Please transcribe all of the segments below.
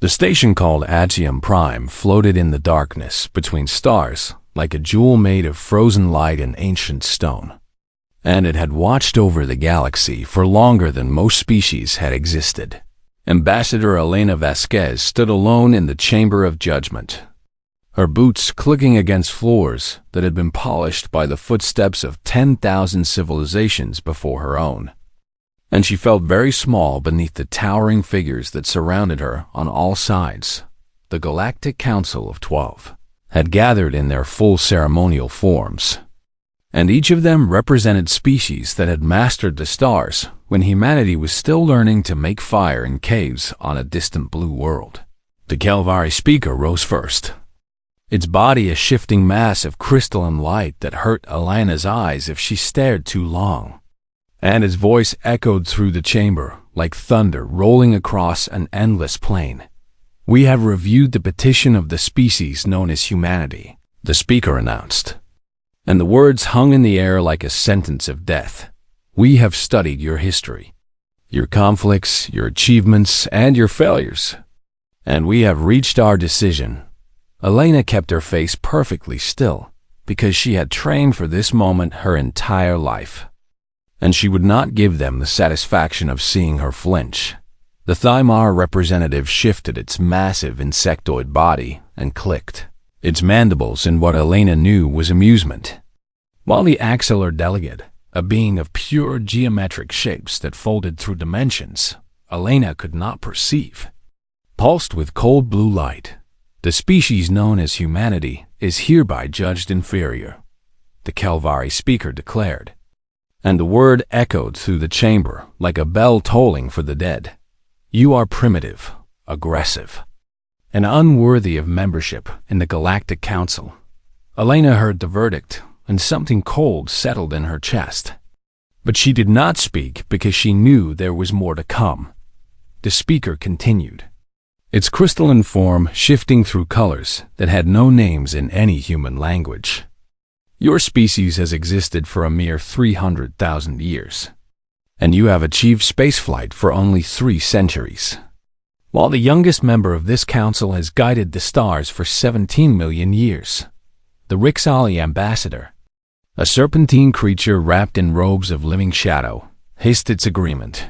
The station called Axiom Prime floated in the darkness between stars like a jewel made of frozen light and ancient stone. And it had watched over the galaxy for longer than most species had existed. Ambassador Elena Vasquez stood alone in the Chamber of Judgment, her boots clicking against floors that had been polished by the footsteps of 10,000 civilizations before her own. And she felt very small beneath the towering figures that surrounded her on all sides. The Galactic Council of 12 had gathered in their full ceremonial forms, and each of them represented species that had mastered the stars when humanity was still learning to make fire in caves on a distant blue world. The Calvari speaker rose first, its body a shifting mass of crystalline light that hurt Elena's eyes if she stared too long, and his voice echoed through the chamber like thunder rolling across an endless plain. "We have reviewed the petition of the species known as humanity," the speaker announced, and the words hung in the air like a sentence of death. "We have studied your history, your conflicts, your achievements, and your failures, and we have reached our decision." Elena kept her face perfectly still because she had trained for this moment her entire life, and she would not give them the satisfaction of seeing her flinch. The Thymar representative shifted its massive insectoid body and clicked its mandibles in what Elena knew was amusement, while the axillary delegate, a being of pure geometric shapes that folded through dimensions Elena could not perceive, pulsed with cold blue light. "The species known as humanity is hereby judged inferior," the Calvari speaker declared, and the word echoed through the chamber like a bell tolling for the dead. "You are primitive, aggressive, and unworthy of membership in the Galactic Council." Elena heard the verdict, and something cold settled in her chest. But she did not speak because she knew there was more to come. The speaker continued, its crystalline form shifting through colors that had no names in any human language. "Your species has existed for a mere 300,000 years, and you have achieved spaceflight for only 3 centuries, while the youngest member of this council has guided the stars for 17 million years. The Rixali ambassador, a serpentine creature wrapped in robes of living shadow, hissed its agreement,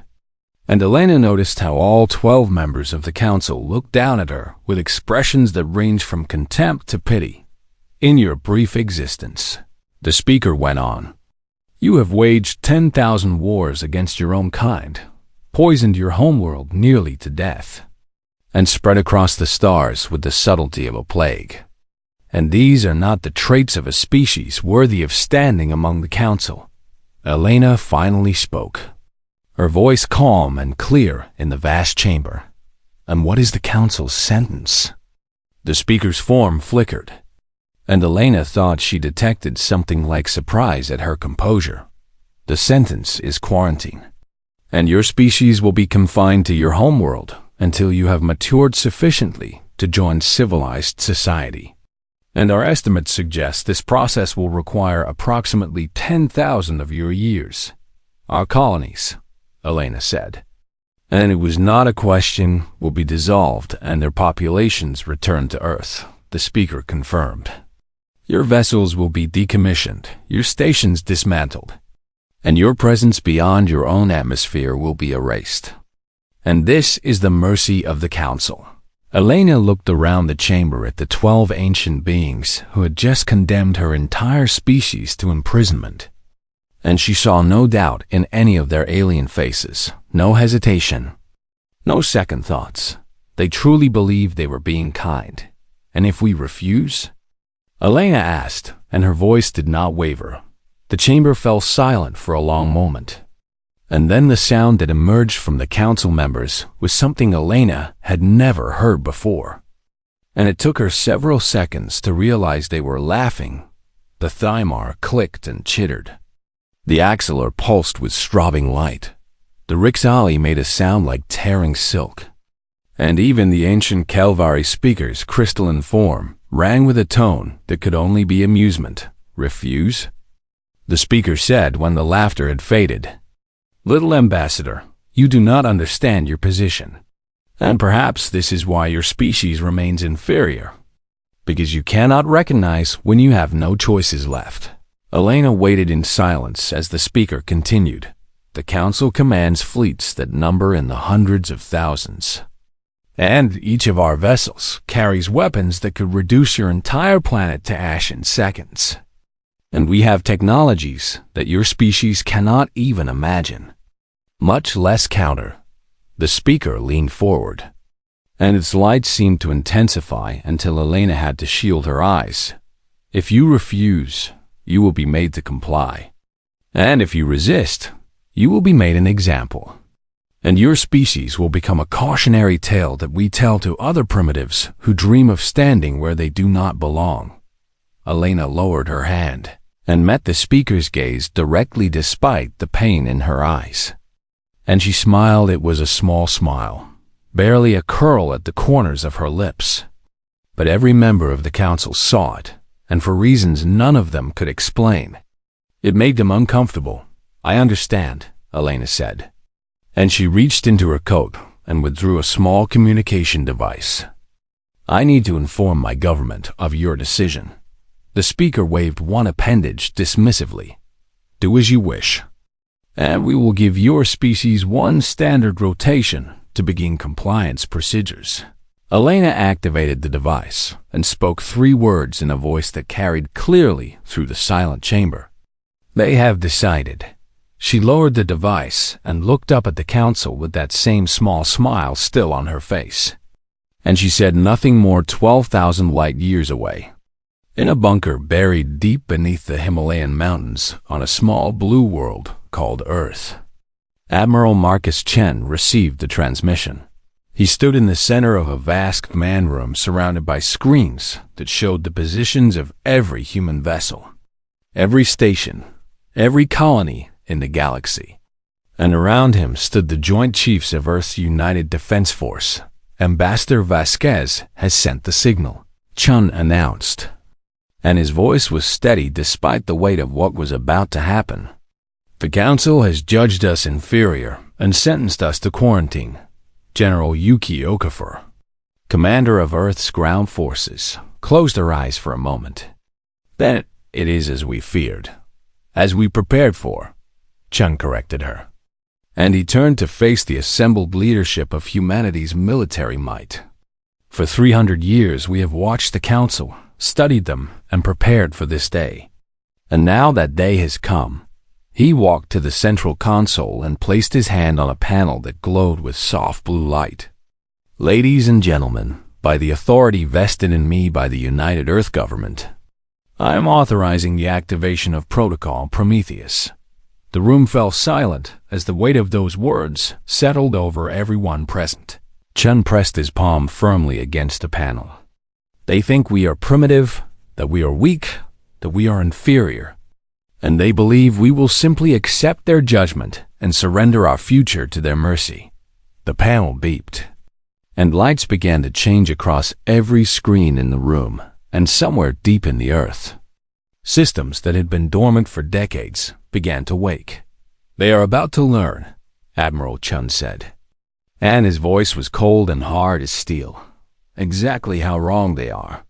and Elena noticed how all 12 members of the council looked down at her with expressions that ranged from contempt to pity. "In your brief existence," the speaker went on, "you have waged 10,000 wars against your own kind, poisoned your homeworld nearly to death, and spread across the stars with the subtlety of a plague. And these are not the traits of a species worthy of standing among the council." Elena finally spoke, her voice calm and clear in the vast chamber. "And what is the council's sentence?" The speaker's form flickered, and Elena thought she detected something like surprise at her composure. "The sentence is quarantine, and your species will be confined to your homeworld until you have matured sufficiently to join civilized society. And our estimates suggest this process will require approximately 10,000 of your years." "Our colonies," Elena said, "and it was not a question, will be dissolved and their populations returned to Earth," the speaker confirmed. "Your vessels will be decommissioned, your stations dismantled, and your presence beyond your own atmosphere will be erased. And this is the mercy of the council." Elena looked around the chamber at the 12 ancient beings who had just condemned her entire species to imprisonment, and she saw no doubt in any of their alien faces, no hesitation, no second thoughts. They truly believed they were being kind. "And if we refuse?" Elena asked, and her voice did not waver. The chamber fell silent for a long moment, and then the sound that emerged from the council members was something Elena had never heard before, and it took her several seconds to realize they were laughing. The Thymar clicked and chittered. The axillary pulsed with strobing light. The Rixali made a sound like tearing silk, and even the ancient Calvari speaker's crystalline form rang with a tone that could only be amusement. "Refuse?" the speaker said when the laughter had faded. "Little ambassador, you do not understand your position. And perhaps this is why your species remains inferior, because you cannot recognize when you have no choices left." Elena waited in silence as the speaker continued. "The Council commands fleets that number in the hundreds of thousands. And each of our vessels carries weapons that could reduce your entire planet to ash in seconds. And we have technologies that your species cannot even imagine, much less counter." The speaker leaned forward, and its light seemed to intensify until Elena had to shield her eyes. "If you refuse, you will be made to comply. And if you resist, you will be made an example. And your species will become a cautionary tale that we tell to other primitives who dream of standing where they do not belong." Elena lowered her hand and met the speaker's gaze directly despite the pain in her eyes. And she smiled. It was a small smile, barely a curl at the corners of her lips. But every member of the council saw it, and for reasons none of them could explain. It made them uncomfortable. "I understand," Elena said. And she reached into her coat and withdrew a small communication device. "I need to inform my government of your decision." The speaker waved one appendage dismissively. "Do as you wish. And we will give your species one standard rotation to begin compliance procedures." Elena activated the device and spoke 3 words in a voice that carried clearly through the silent chamber. "They have decided." She lowered the device and looked up at the council with that same small smile still on her face. And she said nothing more 12,000 light years away. In a bunker buried deep beneath the Himalayan mountains on a small blue world called Earth, Admiral Marcus Chen received the transmission. He stood in the center of a vast command room surrounded by screens that showed the positions of every human vessel, every station, every colony in the galaxy. And around him stood the Joint Chiefs of Earth's United Defense Force. "Ambassador Vasquez has sent the signal," Chun announced. And his voice was steady despite the weight of what was about to happen. "The Council has judged us inferior and sentenced us to quarantine." General Yuki Okafor, commander of Earth's ground forces, closed her eyes for a moment. "Then it is as we feared, as we prepared for," Chun corrected her. And he turned to face the assembled leadership of humanity's military might. "For 300 years we have watched the Council, studied them, and prepared for this day. And now that day has come." He walked to the central console and placed his hand on a panel that glowed with soft blue light. "Ladies and gentlemen, by the authority vested in me by the United Earth Government, I am authorizing the activation of Protocol Prometheus." The room fell silent as the weight of those words settled over everyone present. Chun pressed his palm firmly against the panel. "They think we are primitive, that we are weak, that we are inferior. And they believe we will simply accept their judgment and surrender our future to their mercy." The panel beeped, and lights began to change across every screen in the room and somewhere deep in the earth. Systems that had been dormant for decades began to wake. "They are about to learn," Admiral Chun said. And his voice was cold and hard as steel. "Exactly how wrong they are."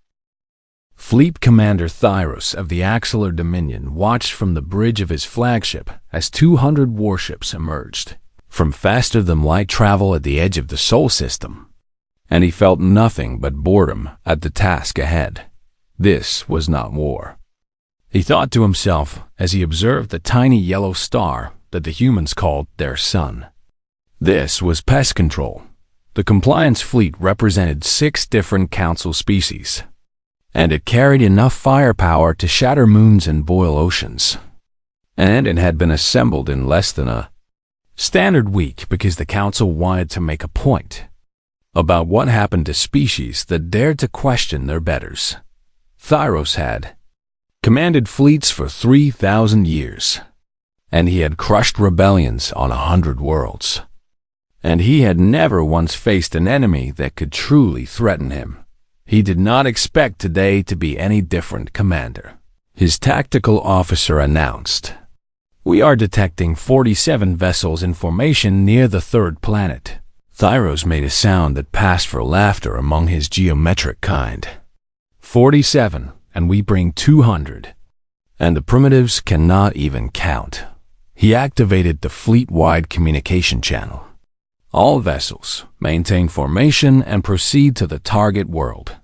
Fleet Commander Thyros of the Axelar Dominion watched from the bridge of his flagship as 200 warships emerged from faster-than-light travel at the edge of the Sol system. And he felt nothing but boredom at the task ahead. This was not war. He thought to himself as he observed the tiny yellow star that the humans called their sun. This was pest control. The compliance fleet represented 6 different council species, and it carried enough firepower to shatter moons and boil oceans. And it had been assembled in less than a standard week because the council wanted to make a point about what happened to species that dared to question their betters. Thyros had commanded fleets for 3,000 years, and he had crushed rebellions on 100 worlds. And he had never once faced an enemy that could truly threaten him. He did not expect today to be any different, Commander. His tactical officer announced, "We are detecting 47 vessels in formation near the 3rd planet." Thyros made a sound that passed for laughter among his geometric kind. 47, and we bring 200. And the primitives cannot even count. He activated the fleet-wide communication channel. All vessels maintain formation and proceed to the target world.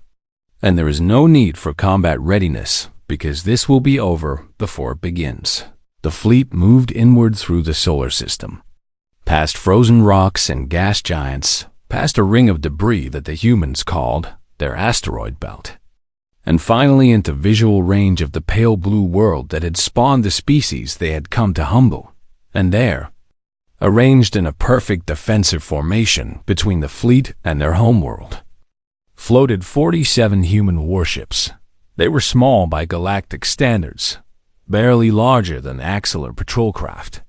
And there is no need for combat readiness, because this will be over before it begins. The fleet moved inward through the solar system, past frozen rocks and gas giants, past a ring of debris that the humans called their asteroid belt, and finally into visual range of the pale blue world that had spawned the species they had come to humble. And there, arranged in a perfect defensive formation between the fleet and their homeworld, floated 47 human warships. They were small by galactic standards, barely larger than axle or patrol craft,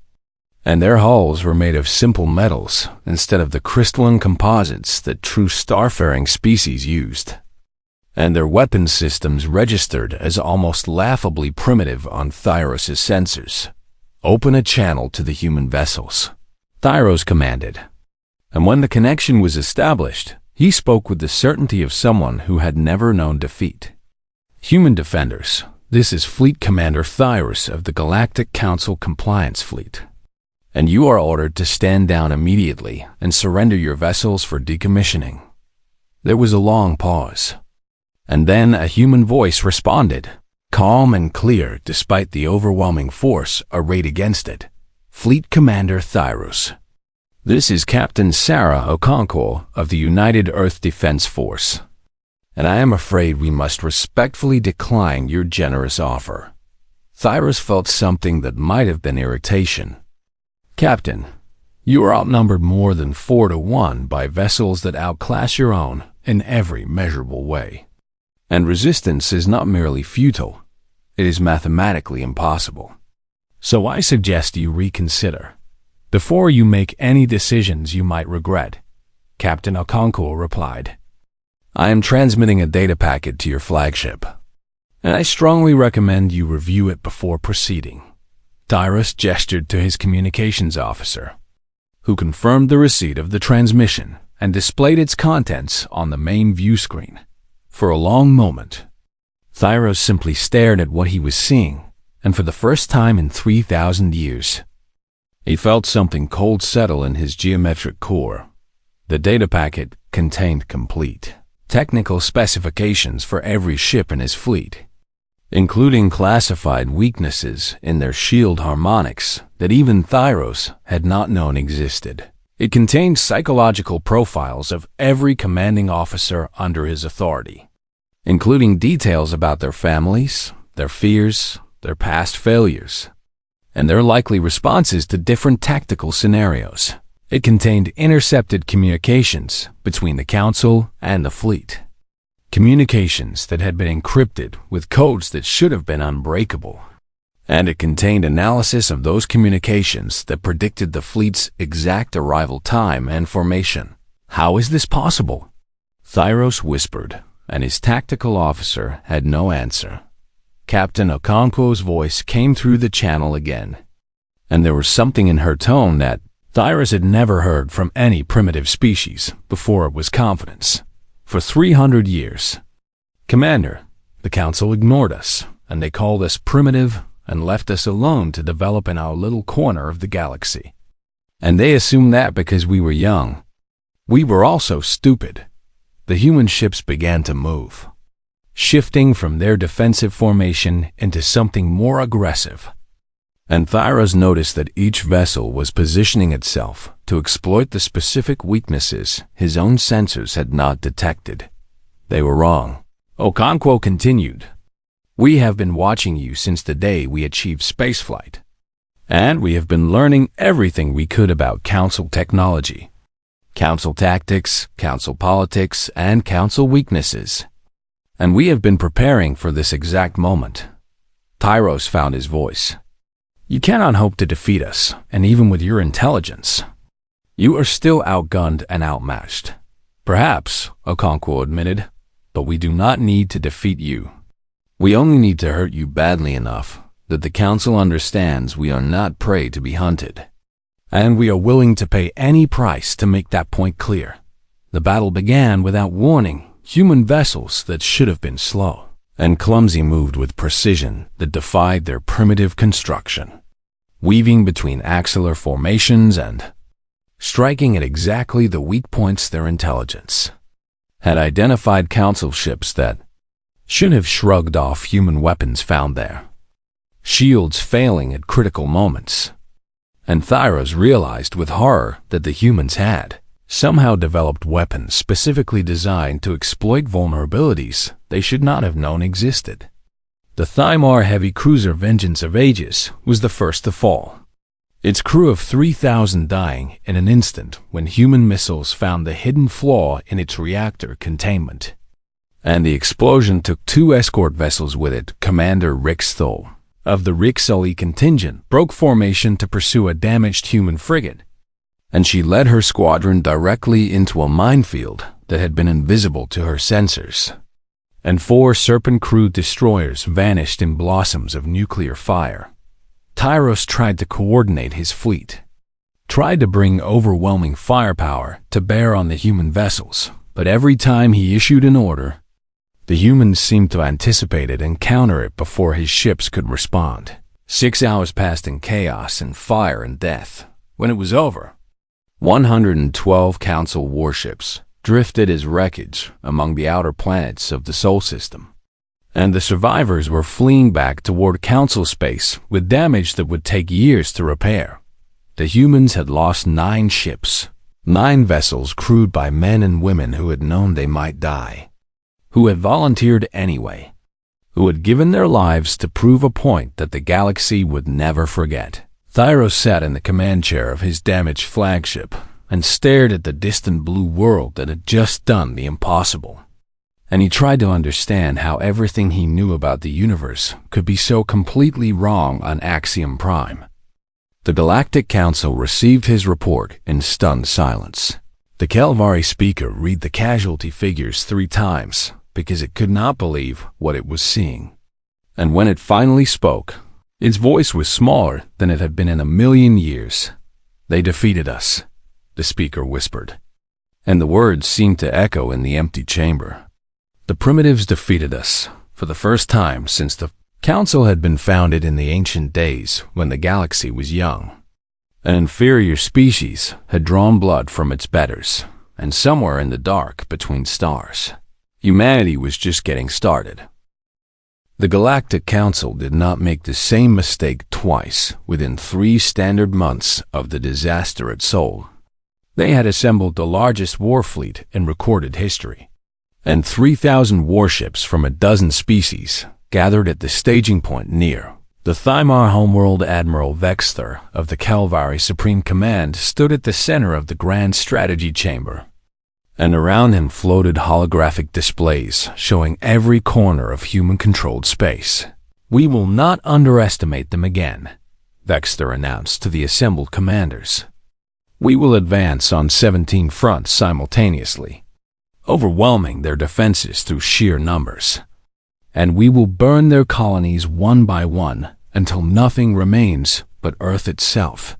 and their hulls were made of simple metals instead of the crystalline composites that true starfaring species used. And their weapon systems registered as almost laughably primitive on Thyros' sensors. Open a channel to the human vessels, Thyros commanded. And when the connection was established, he spoke with the certainty of someone who had never known defeat. Human defenders, this is Fleet Commander Thyros of the Galactic Council Compliance Fleet. And you are ordered to stand down immediately and surrender your vessels for decommissioning. There was a long pause. And then a human voice responded, calm and clear despite the overwhelming force arrayed against it. Fleet Commander Thyros. This is Captain Sarah Okonkwo of the United Earth Defense Force, and I am afraid we must respectfully decline your generous offer. Thyros felt something that might have been irritation. Captain, you are outnumbered more than 4-1 by vessels that outclass your own in every measurable way. And resistance is not merely futile, it is mathematically impossible. So I suggest you reconsider, before you make any decisions you might regret. Captain Okonkwo replied. I am transmitting a data packet to your flagship, and I strongly recommend you review it before proceeding. Thyros gestured to his communications officer, who confirmed the receipt of the transmission and displayed its contents on the main view screen. For a long moment, Thyros simply stared at what he was seeing, and for the first time in 3,000 years, he felt something cold settle in his geometric core. The data packet contained complete technical specifications for every ship in his fleet, including classified weaknesses in their shield harmonics that even Thyros had not known existed. It contained psychological profiles of every commanding officer under his authority, including details about their families, their fears, their past failures, and their likely responses to different tactical scenarios. It contained intercepted communications between the Council and the fleet. Communications that had been encrypted with codes that should have been unbreakable. And it contained analysis of those communications that predicted the fleet's exact arrival time and formation. How is this possible? Thyros whispered, and his tactical officer had no answer. Captain Okonkwo's voice came through the channel again, and there was something in her tone that Thyros had never heard from any primitive species before it was confidence. For 300 years, Commander, the Council ignored us, and they called us primitive and left us alone to develop in our little corner of the galaxy. And they assumed that because we were young. We were also stupid. The human ships began to move, shifting from their defensive formation into something more aggressive. And Thyros noticed that each vessel was positioning itself to exploit the specific weaknesses his own sensors had not detected. They were wrong. Okonkwo continued. We have been watching you since the day we achieved spaceflight, and we have been learning everything we could about Council technology, Council tactics, Council politics, and Council weaknesses. And we have been preparing for this exact moment. Thyros found his voice. You cannot hope to defeat us, and even with your intelligence, you are still outgunned and outmatched. Perhaps, Okonkwo admitted, but we do not need to defeat you. We only need to hurt you badly enough that the Council understands we are not prey to be hunted. And we are willing to pay any price to make that point clear. The battle began without warning. Human vessels that should have been slow and clumsy moved with precision that defied their primitive construction, weaving between axillary formations and striking at exactly the weak points their intelligence had identified. Council ships that should have shrugged off human weapons found there, shields failing at critical moments, and Thyros realized with horror that the humans had somehow developed weapons specifically designed to exploit vulnerabilities they should not have known existed. The Thymar heavy cruiser Vengeance of Aegis was the first to fall, its crew of 3,000 dying in an instant when human missiles found the hidden flaw in its reactor containment. And the explosion took 2 escort vessels with it. Commander Rick Stoll of the Rick Sully contingent broke formation to pursue a damaged human frigate, and she led her squadron directly into a minefield that had been invisible to her sensors. And 4 Serpent-crewed destroyers vanished in blossoms of nuclear fire. Tyros tried to coordinate his fleet, tried to bring overwhelming firepower to bear on the human vessels, but every time he issued an order, the humans seemed to anticipate it and counter it before his ships could respond. 6 hours passed in chaos and fire and death. When it was over, 112 Council warships drifted as wreckage among the outer planets of the Sol system, and the survivors were fleeing back toward Council space with damage that would take years to repair. The humans had lost 9 ships, 9 vessels crewed by men and women who had known they might die, who had volunteered anyway, who had given their lives to prove a point that the galaxy would never forget. Thyros sat in the command chair of his damaged flagship and stared at the distant blue world that had just done the impossible. And he tried to understand how everything he knew about the universe could be so completely wrong on Axiom Prime. The Galactic Council received his report in stunned silence. The Kelvari speaker read the casualty figures 3 times because it could not believe what it was seeing. And when it finally spoke, its voice was smaller than it had been in a million years. "They defeated us," the speaker whispered, and the words seemed to echo in the empty chamber. "The primitives defeated us for the first time since the Council had been founded in the ancient days when the galaxy was young. An inferior species had drawn blood from its betters, and somewhere in the dark between stars, humanity was just getting started. The Galactic Council did not make the same mistake twice within 3 standard months of the disaster at Sol. They had assembled the largest war fleet in recorded history, and 3,000 warships from a dozen species gathered at the staging point near the Thymar homeworld. Admiral Vexter of the Kelvari Supreme Command stood at the center of the Grand Strategy Chamber, and around him floated holographic displays showing every corner of human-controlled space. "We will not underestimate them again," Vexter announced to the assembled commanders. "We will advance on 17 fronts simultaneously, overwhelming their defenses through sheer numbers. And we will burn their colonies one by one until nothing remains but Earth itself."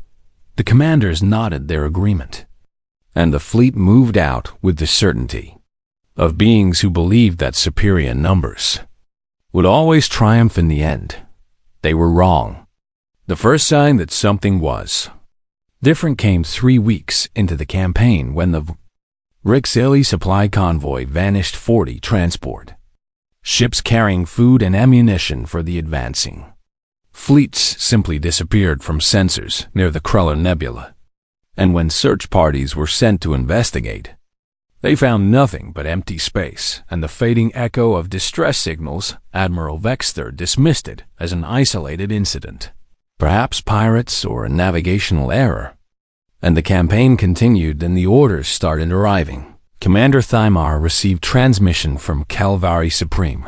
The commanders nodded their agreement, and the fleet moved out with the certainty of beings who believed that superior numbers would always triumph in the end. They were wrong. The first sign that something was different came 3 weeks into the campaign when the Rixali supply convoy vanished. 40 transport ships carrying food and ammunition for the advancing fleets simply disappeared from sensors near the Kruller Nebula. And when search parties were sent to investigate, they found nothing but empty space and the fading echo of distress signals. Admiral Vexter dismissed it as an isolated incident, perhaps pirates or a navigational error. And the campaign continued and the orders started arriving. Commander Thymar received transmission from Kelvari Supreme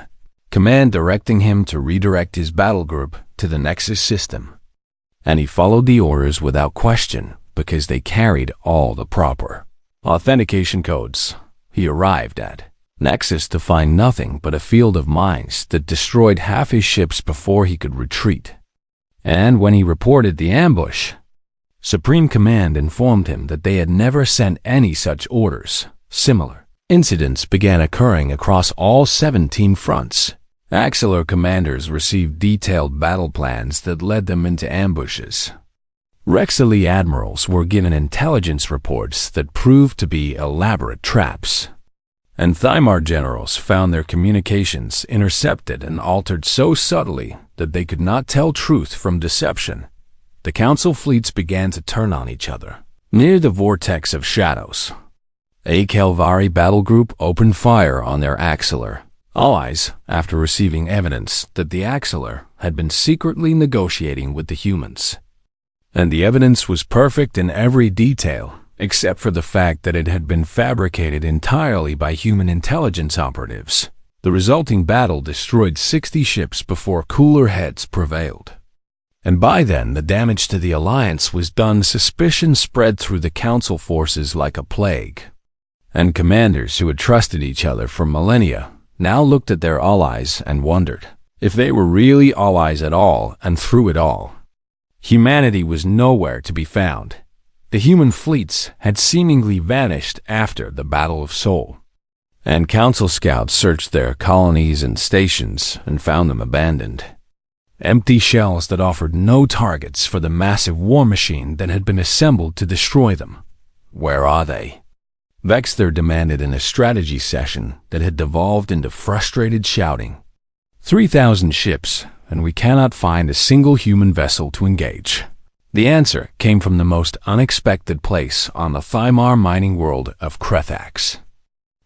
Command directing him to redirect his battle group to the Nexus system. And he followed the orders without question because they carried all the proper authentication codes. He arrived at Nexus to find nothing but a field of mines that destroyed half his ships before he could retreat. And when he reported the ambush, Supreme Command informed him that they had never sent any such orders. Similar incidents began occurring across all 17 fronts. Axillary commanders received detailed battle plans that led them into ambushes. Rexily admirals were given intelligence reports that proved to be elaborate traps. And Thymar generals found their communications intercepted and altered so subtly that they could not tell truth from deception. The Council fleets began to turn on each other. Near the vortex of shadows, a Kelvari battle group opened fire on their Axillary allies after receiving evidence that the Axillary had been secretly negotiating with the humans. And the evidence was perfect in every detail, except for the fact that it had been fabricated entirely by human intelligence operatives. The resulting battle destroyed 60 ships before cooler heads prevailed. And by then, the damage to the Alliance was done. Suspicion spread through the Council forces like a plague. And commanders who had trusted each other for millennia now looked at their allies and wondered if they were really allies at all. And through it all, humanity was nowhere to be found. The human fleets had seemingly vanished after the Battle of Seoul. And Council scouts searched their colonies and stations and found them abandoned. Empty shells that offered no targets for the massive war machine that had been assembled to destroy them. Where are they? Vexter demanded in a strategy session that had devolved into frustrated shouting. 3,000 ships, and we cannot find a single human vessel to engage. The answer came from the most unexpected place on the Thymar mining world of Krethax,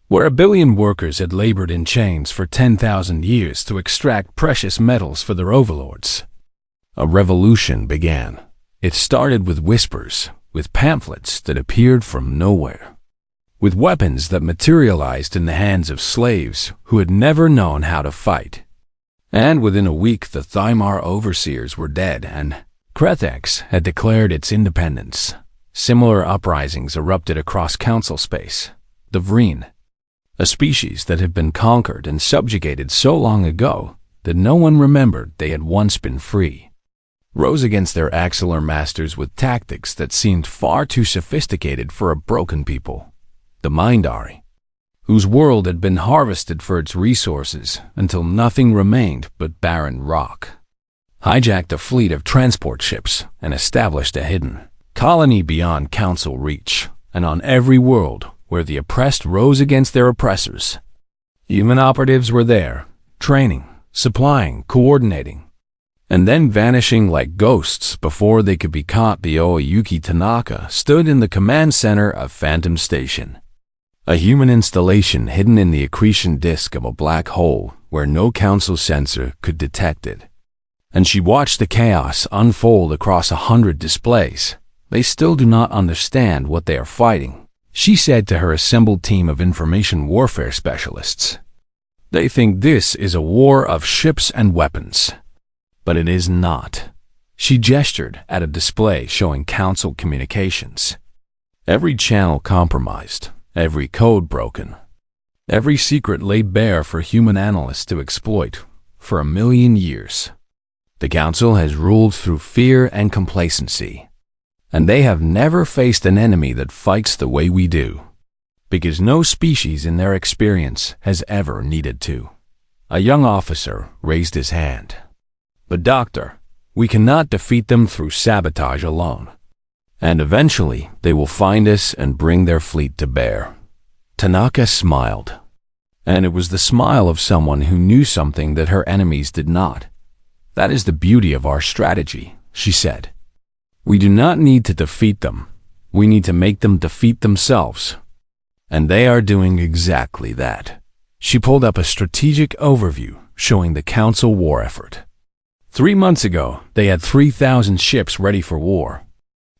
where 1 billion workers had labored in chains for 10,000 years to extract precious metals for their overlords. A revolution began. It started with whispers, with pamphlets that appeared from nowhere, with weapons that materialized in the hands of slaves who had never known how to fight. And within a week, the Thymar overseers were dead, and Krethax had declared its independence. Similar uprisings erupted across Council space. The Vreen, a species that had been conquered and subjugated so long ago that no one remembered they had once been free, rose against their Axillary masters with tactics that seemed far too sophisticated for a broken people. The Mindari, whose world had been harvested for its resources until nothing remained but barren rock, hijacked a fleet of transport ships and established a hidden colony beyond Council reach, and on every world where the oppressed rose against their oppressors. Human operatives were there, training, supplying, coordinating, and then vanishing like ghosts before they could be caught. Yuki Tanaka stood in the command center of Phantom Station, a human installation hidden in the accretion disk of a black hole where no Council sensor could detect it. And she watched the chaos unfold across 100 displays. They still do not understand what they are fighting, she said to her assembled team of information warfare specialists. They think this is a war of ships and weapons. But it is not. She gestured at a display showing Council communications. Every channel compromised, every code broken, every secret laid bare for human analysts to exploit for 1 million years. The Council has ruled through fear and complacency, and they have never faced an enemy that fights the way we do, because no species in their experience has ever needed to. A young officer raised his hand. But Doctor, we cannot defeat them through sabotage alone. And eventually they will find us and bring their fleet to bear. Tanaka smiled. And it was the smile of someone who knew something that her enemies did not. That is the beauty of our strategy, she said. We do not need to defeat them. We need to make them defeat themselves. And they are doing exactly that. She pulled up a strategic overview showing the Council war effort. 3 months ago, they had 3,000 ships ready for war.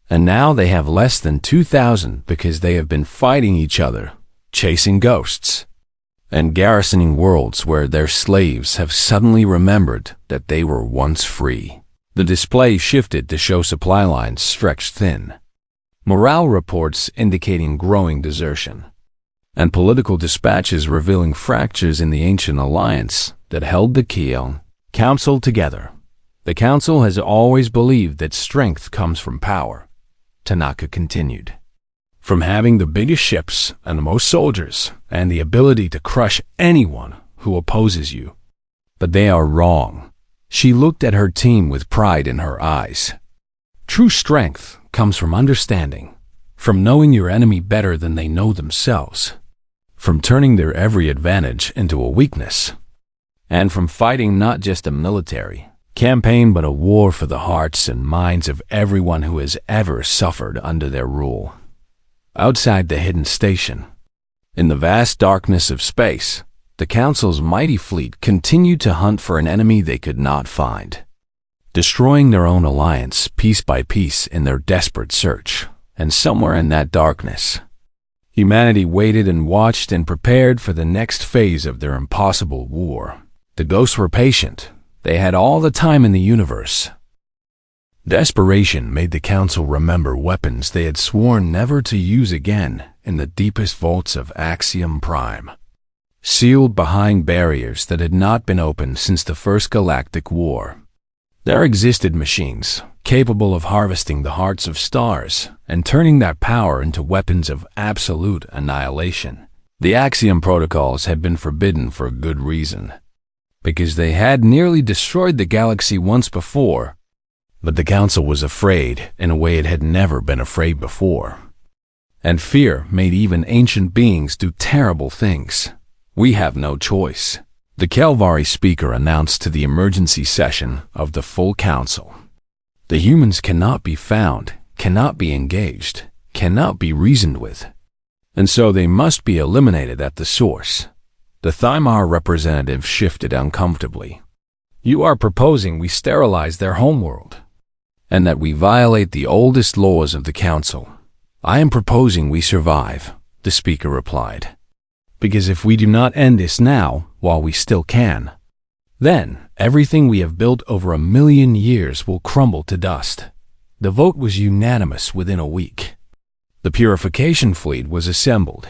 And now they have less than 2,000 because they have been fighting each other, chasing ghosts, and garrisoning worlds where their slaves have suddenly remembered that they were once free. The display shifted to show supply lines stretched thin, morale reports indicating growing desertion, and political dispatches revealing fractures in the ancient alliance that held the Kiel Council together. The Council has always believed that strength comes from power, Tanaka continued. From having the biggest ships and the most soldiers and the ability to crush anyone who opposes you. But they are wrong. She looked at her team with pride in her eyes. True strength comes from understanding, from knowing your enemy better than they know themselves, from turning their every advantage into a weakness, and from fighting not just a military campaign but a war for the hearts and minds of everyone who has ever suffered under their rule. Outside the hidden station, in the vast darkness of space, the Council's mighty fleet continued to hunt for an enemy they could not find, destroying their own alliance piece by piece in their desperate search. And somewhere in that darkness, humanity waited and watched and prepared for the next phase of their impossible war. The ghosts were patient. They had all the time in the universe. Desperation made the Council remember weapons they had sworn never to use again in the deepest vaults of Axiom Prime, sealed behind barriers that had not been opened since the First Galactic War. There existed machines capable of harvesting the hearts of stars and turning that power into weapons of absolute annihilation. The Axiom protocols had been forbidden for a good reason, because they had nearly destroyed the galaxy once before. But the Council was afraid in a way it had never been afraid before. And fear made even ancient beings do terrible things. We have no choice, the Kelvari speaker announced to the emergency session of the full Council. The humans cannot be found, cannot be engaged, cannot be reasoned with, and so they must be eliminated at the source. The Thymar representative shifted uncomfortably. You are proposing we sterilize their homeworld, and that we violate the oldest laws of the Council. I am proposing we survive, the speaker replied. Because if we do not end this now, while we still can, then everything we have built over 1 million years will crumble to dust. The vote was unanimous within a week. The purification fleet was assembled.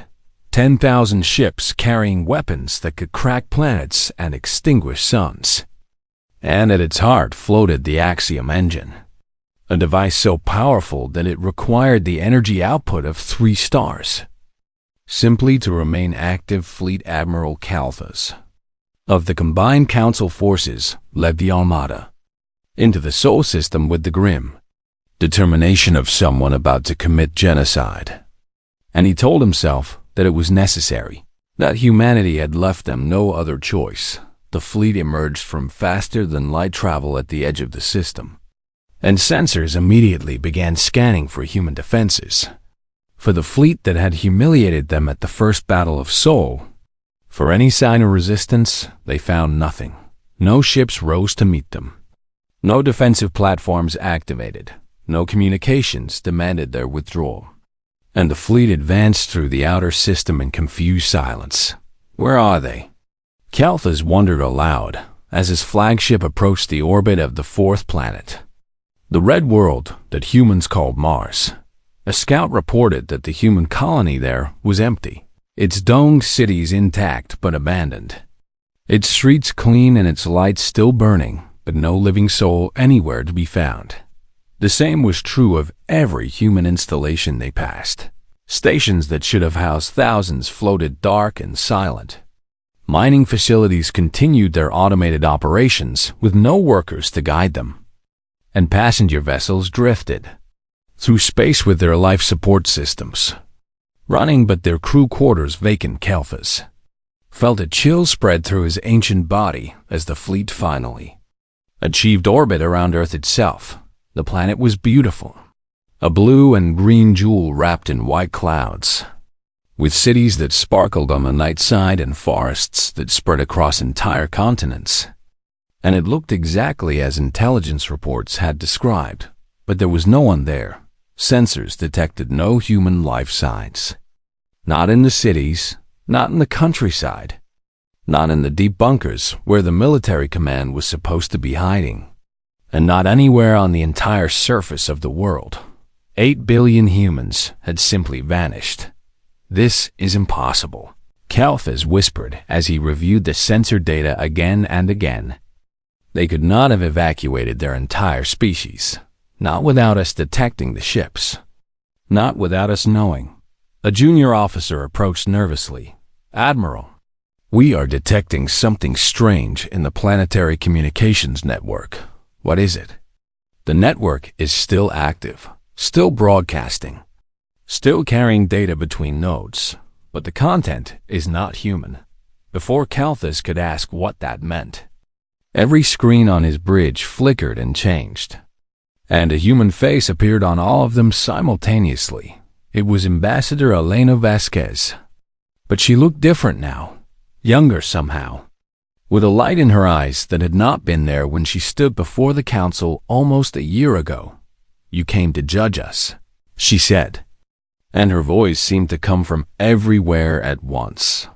10,000 ships carrying weapons that could crack planets and extinguish suns. And at its heart floated the Axiom engine, a device so powerful that it required the energy output of 3 stars, simply to remain active. Fleet Admiral Kalthas of the combined Council forces led the Armada into the Sol system with the grim determination of someone about to commit genocide. And he told himself that it was necessary, that humanity had left them no other choice. The fleet emerged from faster-than-light travel at the edge of the system, and sensors immediately began scanning for human defenses. For the fleet that had humiliated them at the first Battle of Sol, for any sign of resistance, they found nothing. No ships rose to meet them. No defensive platforms activated. No communications demanded their withdrawal. And the fleet advanced through the outer system in confused silence. Where are they? Kalthas wondered aloud as his flagship approached the orbit of the 4th planet, the red world that humans called Mars. A scout reported that the human colony there was empty, its domed cities intact but abandoned, its streets clean and its lights still burning, but no living soul anywhere to be found. The same was true of every human installation they passed. Stations that should have housed thousands floated dark and silent. Mining facilities continued their automated operations with no workers to guide them. And passenger vessels drifted through space with their life support systems running but their crew quarters vacant. Kalthas felt a chill spread through his ancient body as the fleet finally achieved orbit around Earth itself. The planet was beautiful, a blue and green jewel wrapped in white clouds, with cities that sparkled on the night side and forests that spread across entire continents. And it looked exactly as intelligence reports had described, but there was no one there. Sensors detected no human life signs. Not in the cities, not in the countryside, not in the deep bunkers where the military command was supposed to be hiding, and not anywhere on the entire surface of the world. 8 billion humans had simply vanished. This is impossible, Kalthas whispered as he reviewed the sensor data again and again. They could not have evacuated their entire species, not without us detecting the ships. Not without us knowing. A junior officer approached nervously. "Admiral, we are detecting something strange in the planetary communications network." "What is it?" "The network is still active, still broadcasting, still carrying data between nodes, but the content is not human." Before Kalthus could ask what that meant, every screen on his bridge flickered and changed, and a human face appeared on all of them simultaneously. It was Ambassador Elena Vasquez. But she looked different now, younger somehow, with a light in her eyes that had not been there when she stood before the council almost a year ago. "You came to judge us," she said, and her voice seemed to come from everywhere at once.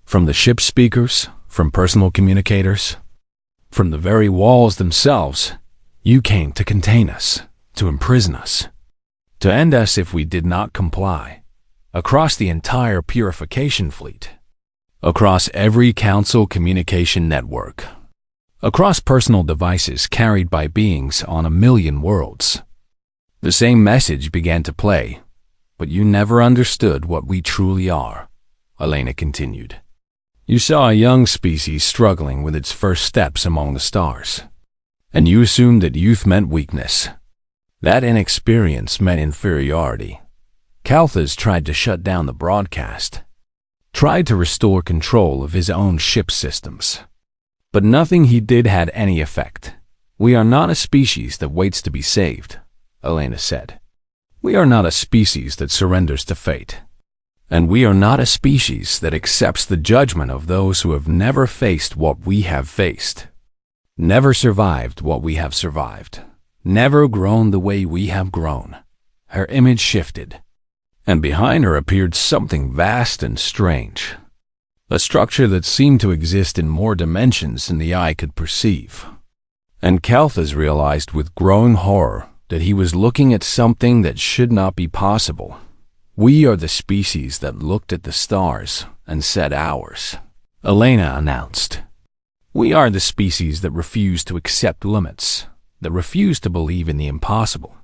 From the ship speakers, from personal communicators, from the very walls themselves. "You came to contain us, to imprison us, to end us if we did not comply. Across the entire purification fleet, across every council communication network, across personal devices carried by beings on 1,000,000 worlds. The same message began to play, but you never understood what we truly are," Elena continued. "You saw a young species struggling with its first steps among the stars, and you assumed that youth meant weakness, that inexperience meant inferiority. Kalthus tried to shut down the broadcast, tried to restore control of his own ship systems. But nothing he did had any effect. We are not a species that waits to be saved," Elena said. "We are not a species that surrenders to fate. And we are not a species that accepts the judgment of those who have never faced what we have faced, never survived what we have survived, never grown the way we have grown." Her image shifted, and behind her appeared something vast and strange, a structure that seemed to exist in more dimensions than the eye could perceive. And Kalthus realized with growing horror that he was looking at something that should not be possible. "We are the species that looked at the stars and said ours," Elena announced. "We are the species that refuse to accept limits, that refuse to believe in the impossible,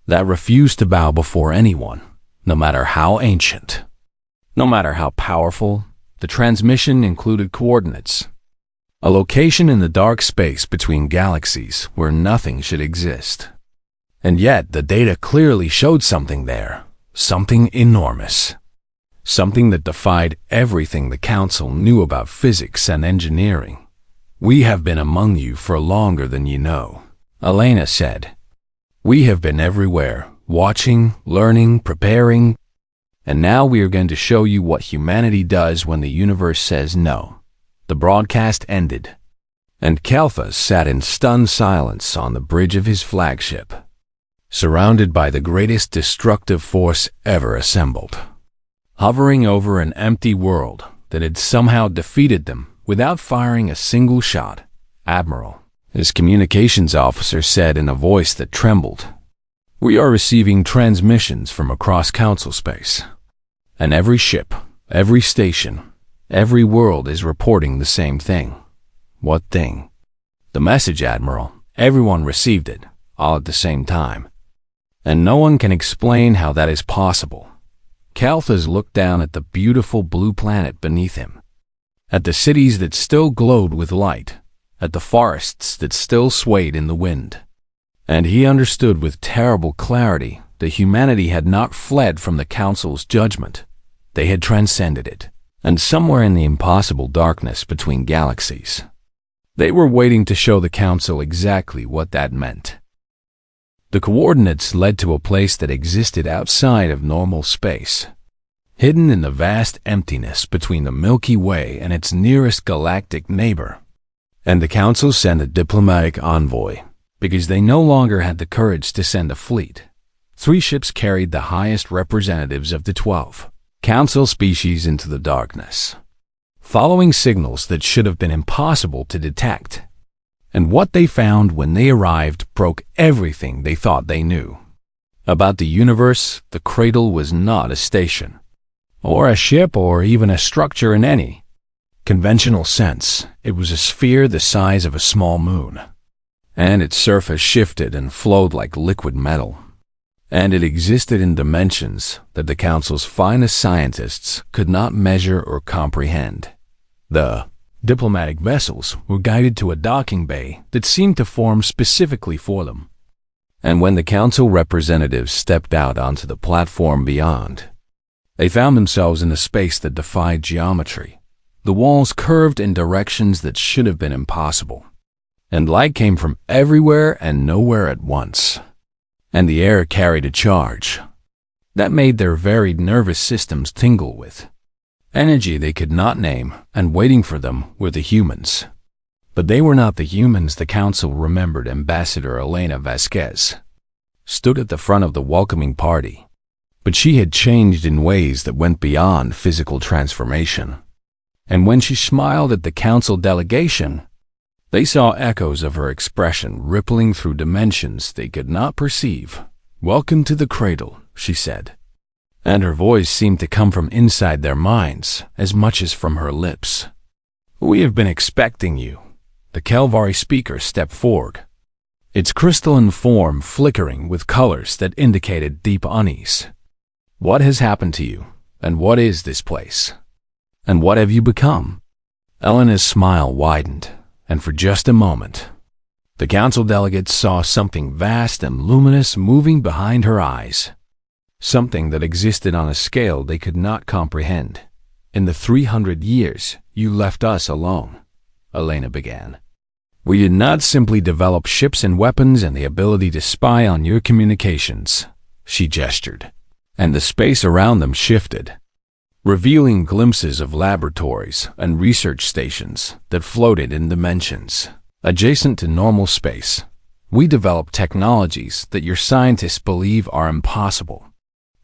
that refuse to bow before anyone, no matter how ancient, no matter how powerful." The transmission included coordinates, a location in the dark space between galaxies where nothing should exist. And yet the data clearly showed something there, something enormous, something that defied everything the Council knew about physics and engineering. "We have been among you for longer than you know," Elena said. "We have been everywhere, watching, learning, preparing, and now we are going to show you what humanity does when the universe says no." The broadcast ended, and Kalthus sat in stunned silence on the bridge of his flagship, surrounded by the greatest destructive force ever assembled, hovering over an empty world that had somehow defeated them without firing a single shot. "Admiral," his communications officer said in a voice that trembled, "we are receiving transmissions from across Council space, and every ship, every station, every world is reporting the same thing." "What thing?" "The message, Admiral. Everyone received it, all at the same time. And no one can explain how that is possible." Kalthus looked down at the beautiful blue planet beneath him, at the cities that still glowed with light, at the forests that still swayed in the wind. And he understood with terrible clarity that humanity had not fled from the Council's judgment. They had transcended it, and somewhere in the impossible darkness between galaxies, they were waiting to show the Council exactly what that meant. The coordinates led to a place that existed outside of normal space, hidden in the vast emptiness between the Milky Way and its nearest galactic neighbor. And the Council sent a diplomatic envoy, because they no longer had the courage to send a fleet. 3 ships carried the highest representatives of the 12 Council species into the darkness, following signals that should have been impossible to detect. And what they found when they arrived broke everything they thought they knew. About the universe, the cradle was not a station, or a ship, or even a structure in any conventional sense. It was a sphere the size of a small moon, and its surface shifted and flowed like liquid metal. and it existed in dimensions that the Council's finest scientists could not measure or comprehend. The diplomatic vessels were guided to a docking bay that seemed to form specifically for them. And when the Council representatives stepped out onto the platform beyond, they found themselves in a space that defied geometry. The walls curved in directions that should have been impossible, and light came from everywhere and nowhere at once. And the air carried a charge that made their varied nervous systems tingle with energy they could not name, and waiting for them were the humans. But they were not the humans the Council remembered. Ambassador Elena Vasquez stood at the front of the welcoming party, but she had changed in ways that went beyond physical transformation. And when she smiled at the Council delegation, they saw echoes of her expression rippling through dimensions they could not perceive. "Welcome to the cradle," she said, and her voice seemed to come from inside their minds as much as from her lips. "We have been expecting you." The Kelvari speaker stepped forward, its crystalline form flickering with colors that indicated deep unease. "What has happened to you? And what is this place? And what have you become?" Elena's smile widened, and for just a moment, the Council delegates saw something vast and luminous moving behind her eyes. Something that existed on a scale they could not comprehend. "In the 300 years you left us alone," Elena began, "we did not simply develop ships and weapons and the ability to spy on your communications." She gestured, and the space around them shifted, revealing glimpses of laboratories and research stations that floated in dimensions adjacent to normal space. "We developed technologies that your scientists believe are impossible,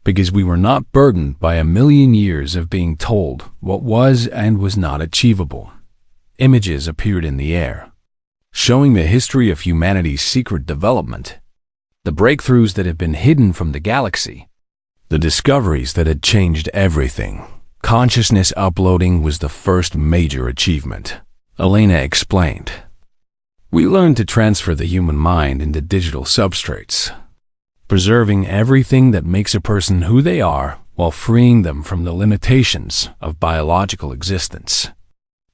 because we were not burdened by a million years of being told what was and was not achievable." Images appeared in the air, showing the history of humanity's secret development, the breakthroughs that had been hidden from the galaxy, the discoveries that had changed everything. "Consciousness uploading was the first major achievement," Elena explained. "We learned to transfer the human mind into digital substrates, preserving everything that makes a person who they are while freeing them from the limitations of biological existence."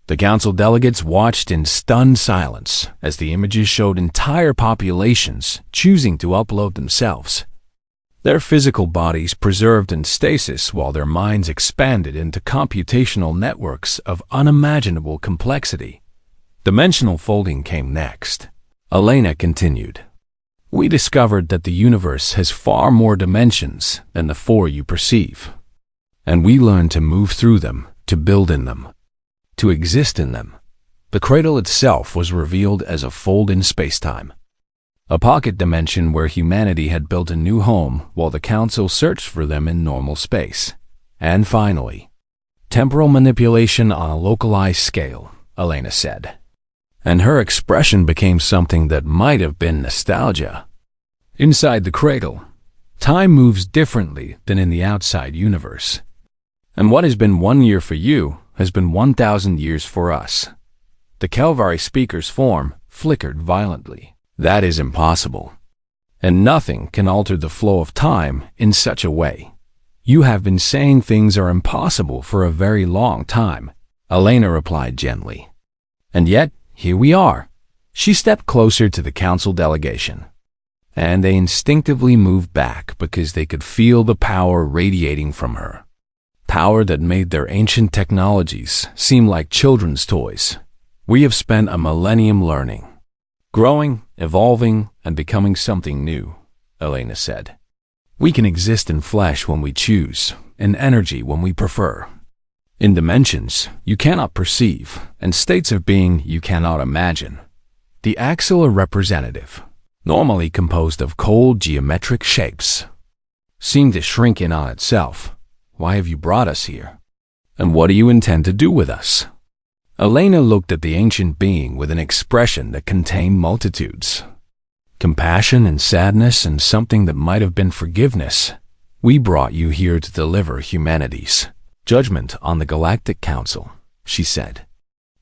The Council delegates watched in stunned silence as the images showed entire populations choosing to upload themselves, their physical bodies preserved in stasis while their minds expanded into computational networks of unimaginable complexity. Dimensional folding came next. Elena continued, "We discovered that the universe has far more dimensions than the four you perceive, and we learned to move through them, to build in them, to exist in them." The cradle itself was revealed as a fold in spacetime, a pocket dimension where humanity had built a new home while the Council searched for them in normal space. "And finally, temporal manipulation on a localized scale," Elena said, and her expression became something that might have been nostalgia. "Inside the cradle, time moves differently than in the outside universe, and what has been 1 year for you has been 1,000 years for us." The Kelvari speaker's form flickered violently. "That is impossible, and nothing can alter the flow of time in such a way. You have been saying things are impossible for a very long time," Elena replied gently. "And yet, here we are." She stepped closer to the Council delegation, and they instinctively moved back because they could feel the power radiating from her. Power that made their ancient technologies seem like children's toys. "We have spent a millennium learning, growing, evolving, and becoming something new," Elena said. "We can exist in flesh when we choose, in energy when we prefer, in dimensions you cannot perceive, and states of being you cannot imagine." The axillary representative, normally composed of cold geometric shapes, seemed to shrink in on itself. "Why have you brought us here? And what do you intend to do with us?" Elena looked at the ancient being with an expression that contained multitudes. Compassion and sadness and something that might have been forgiveness. "We brought you here to deliver humanity's judgment on the Galactic Council," she said,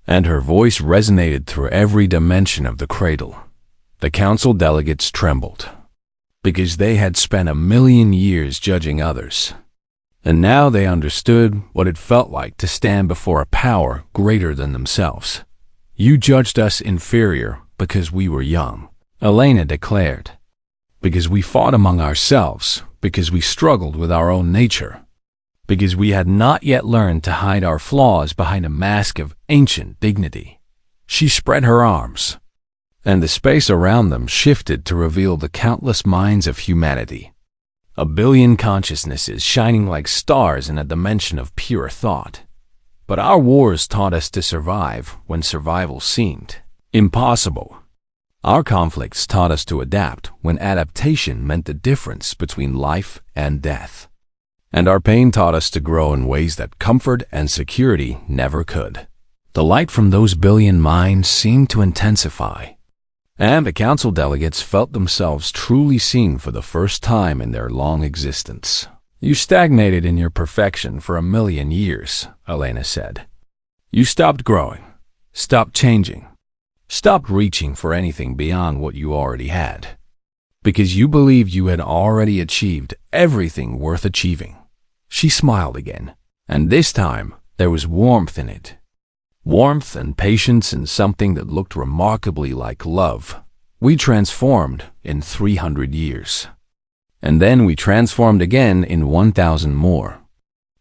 and her voice resonated through every dimension of the cradle. The Council delegates trembled. because they had spent 1,000,000 years judging others. And now they understood what it felt like to stand before a power greater than themselves. "You judged us inferior because we were young," Elena declared. "Because we fought among ourselves, because we struggled with our own nature, because we had not yet learned to hide our flaws behind a mask of ancient dignity." She spread her arms, and the space around them shifted to reveal the countless minds of humanity. 1,000,000,000 consciousnesses shining like stars in a dimension of pure thought. But our wars taught us to survive when survival seemed impossible. Our conflicts taught us to adapt when adaptation meant the difference between life and death. And our pain taught us to grow in ways that comfort and security never could. The light from those 1,000,000,000 minds seemed to intensify, and the council delegates felt themselves truly seen for the first time in their long existence. "You stagnated in your perfection for 1,000,000 years, Elena said. "You stopped growing, stopped changing, stopped reaching for anything beyond what you already had, because you believed you had already achieved everything worth achieving." She smiled again, and this time there was warmth in it. Warmth and patience in something that looked remarkably like love. "We transformed in 300 years. And then we transformed again in 1,000 more.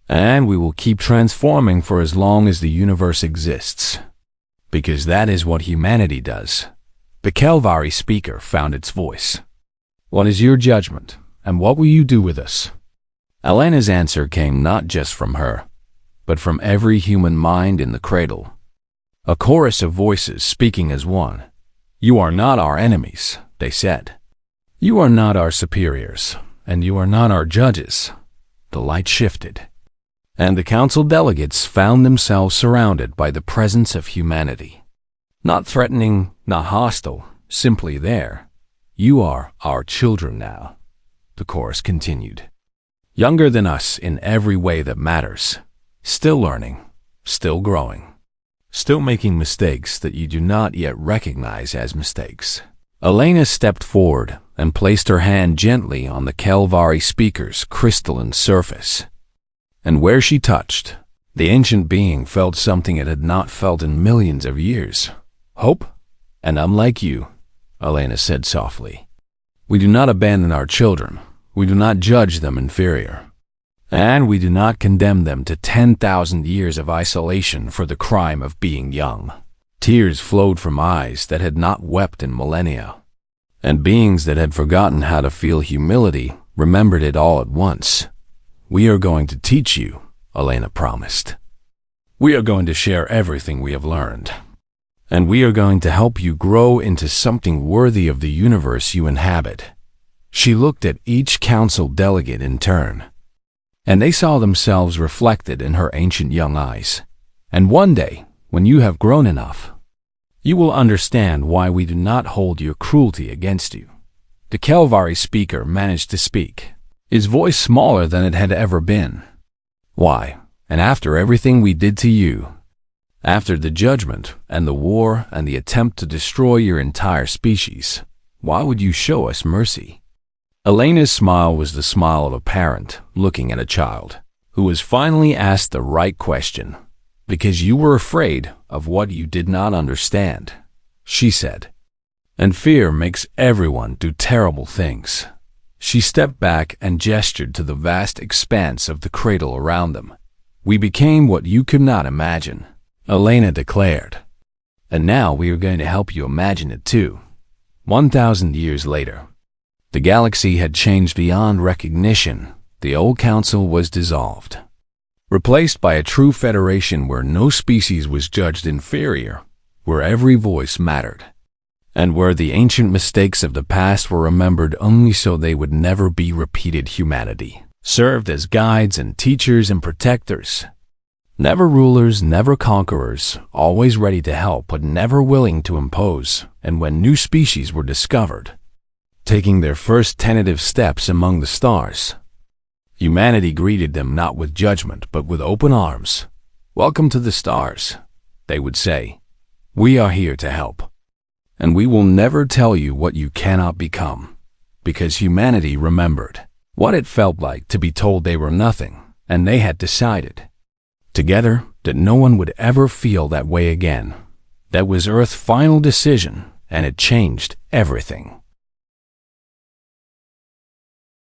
And we will keep transforming for as long as the universe exists. Because that is what humanity does." The Kelvari speaker found its voice. "What is your judgment, and what will you do with us?" Elena's answer came not just from her, but from every human mind in the cradle. A chorus of voices speaking as one. "You are not our enemies," they said. "You are not our superiors, and you are not our judges." The light shifted, and the council delegates found themselves surrounded by the presence of humanity. Not threatening, not hostile, simply there. "You are our children now," the chorus continued. "Younger than us in every way that matters. Still learning, still growing, still making mistakes that you do not yet recognize as mistakes." Elena stepped forward and placed her hand gently on the Kelvari speaker's crystalline surface. And where she touched, the ancient being felt something it had not felt in millions of years. "Hope? And unlike you," Elena said softly. "We do not abandon our children. We do not judge them inferior. And we do not condemn them to 10,000 years of isolation for the crime of being young." Tears flowed from eyes that had not wept in millennia, and beings that had forgotten how to feel humility remembered it all at once. "We are going to teach you," Elena promised. "We are going to share everything we have learned. And we are going to help you grow into something worthy of the universe you inhabit." She looked at each council delegate in turn, and they saw themselves reflected in her ancient young eyes. "And one day, when you have grown enough, you will understand why we do not hold your cruelty against you." The Kelvari speaker managed to speak, his voice smaller than it had ever been. "Why, and after everything we did to you, after the judgment and the war and the attempt to destroy your entire species, why would you show us mercy?" Elena's smile was the smile of a parent looking at a child who has finally asked the right question. "Because you were afraid of what you did not understand," she said. "And fear makes everyone do terrible things." She stepped back and gestured to the vast expanse of the cradle around them. "We became what you could not imagine," Elena declared. "And now we are going to help you imagine it too." 1,000 years later, the galaxy had changed beyond recognition. The old council was dissolved, replaced by a true federation where no species was judged inferior, where every voice mattered, and where the ancient mistakes of the past were remembered only so they would never be repeated. Humanity served as guides and teachers and protectors. Never rulers, never conquerors, always ready to help but never willing to impose. And when new species were discovered, taking their first tentative steps among the stars, humanity greeted them not with judgment but with open arms. "Welcome to the stars," they would say. "We are here to help. And we will never tell you what you cannot become, because humanity remembered what it felt like to be told they were nothing, and they had decided together that no one would ever feel that way again. That was Earth's final decision, and it changed everything.